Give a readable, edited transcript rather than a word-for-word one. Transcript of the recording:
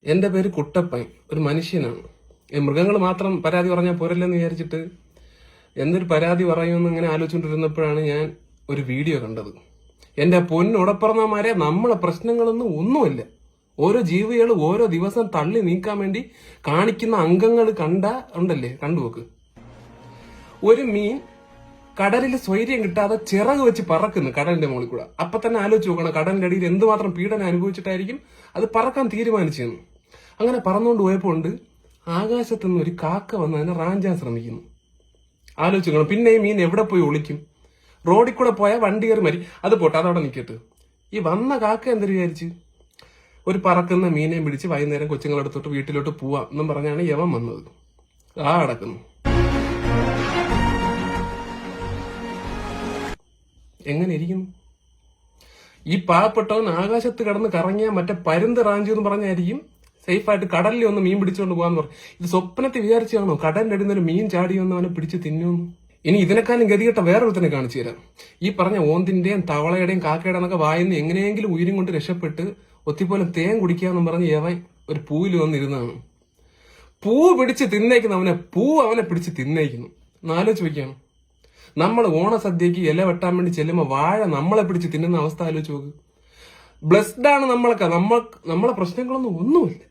എന്റെ പേര് കുട്ടപ്പൻ, ഒരു മനുഷ്യനാണ്. മൃഗങ്ങൾ മാത്രം പരാതി പറഞ്ഞാൽ പോരല്ലെന്ന് വിചാരിച്ചിട്ട് എന്തൊരു പരാതി പറയുമെന്ന് ഇങ്ങനെ ആലോചിച്ചുകൊണ്ടിരുന്നപ്പോഴാണ് ഞാൻ ഒരു വീഡിയോ കണ്ടത്. എന്റെ പൊന്നുടപ്പറന്നമാരെ, നമ്മളെ പ്രശ്നങ്ങളൊന്നും ഒന്നുമില്ല. ഓരോ ജീവികൾ ഓരോ ദിവസം തള്ളി നീക്കാൻ വേണ്ടി കാണിക്കുന്ന അംഗങ്ങൾ ഉണ്ടല്ലേ, കണ്ടുപോക്ക്. ഒരു മീൻ കടലിൽ സ്വൈര്യം കിട്ടാതെ ചിറക് വെച്ച് പറക്കുന്നു കടലിന്റെ മുകളിൽ കൂടെ. അപ്പൊ തന്നെ ആലോചിച്ച് നോക്കണം, കടലിന്റെ അടിയിൽ എന്തുമാത്രം പീഡനം അനുഭവിച്ചിട്ടായിരിക്കും അത് പറക്കാൻ തീരുമാനിച്ചതെന്ന്. അങ്ങനെ പറന്നുകൊണ്ട് പോയപ്പോൾ ഉണ്ട് ആകാശത്തുനിന്ന് ഒരു കാക്ക വന്ന് അതിനെ റാഞ്ചാൻ ശ്രമിക്കുന്നു. ആലോചിക്കണം, പിന്നെ ഈ മീൻ എവിടെ പോയി ഒളിക്കും? റോഡിൽ കൂടെ പോയാൽ വണ്ടി കയറി മരി. അത് പോട്ടെ, അതവിടെ നിൽക്കട്ടെ. ഈ വന്ന കാക്ക എന്തൊരു വിചാരിച്ച് ഒരു പറക്കുന്ന മീനെ പിടിച്ച് വൈകുന്നേരം കൊച്ചുങ്ങളെടുത്തോട്ട് വീട്ടിലോട്ട് പോവാം എന്നും പറഞ്ഞാണ് യവൻ വന്നത്. ആ അടക്കുന്നു. എങ്ങനെ ഇരിക്കുന്നു? ഈ പാവപ്പെട്ടവൻ ആകാശത്ത് കിടന്ന് കറങ്ങിയ മറ്റേ പരുന്ത് റാഞ്ചു എന്ന് പറഞ്ഞായിരിക്കും സേഫായിട്ട് കടലിൽ ഒന്ന് മീൻ പിടിച്ചുകൊണ്ട് പോകാന്ന് പറഞ്ഞു. ഇത് സ്വപ്നത്തിൽ വിചാരിച്ചാണോ കടലിന്റെ അടിയിൽ ഒരു മീൻ ചാടിയൊന്നും അവനെ പിടിച്ച് തിന്നുന്നു? ഇനി ഇതിനെക്കാളും ഗതികെട്ട വേറൊരുത്തനെ കാണിച്ചു തരാം. ഈ പറഞ്ഞ ഓന്തിന്റെയും തവളയുടെയും കാക്കയുടെ എന്നൊക്കെ വായിന്ന് എങ്ങനെയെങ്കിലും ഉയരും കൊണ്ട് രക്ഷപ്പെട്ട് ഒത്തിപ്പോലെ തേൻ കുടിക്കാന്നും പറഞ്ഞ് ഏവൻ ഒരു പൂവിൽ വന്നിരുന്നാണ്. പൂ പിടിച്ച് തിന്നേക്കുന്നു അവനെ പിടിച്ച് തിന്നേക്കുന്നു. ആലോചിച്ച് വയ്ക്കാണ്. നമ്മൾ ഓണസദ്യക്ക് ഇല വെട്ടാൻ വേണ്ടി ചെല്ലുമ്പോൾ വാഴ നമ്മളെ പിടിച്ച് തിന്നുന്ന അവസ്ഥ ആലോചിച്ച് നോക്ക്. ബ്ലെസ്ഡ് ആണ് നമ്മളൊക്കെ. നമ്മളെ പ്രശ്നങ്ങളൊന്നും ഒന്നുമില്ല.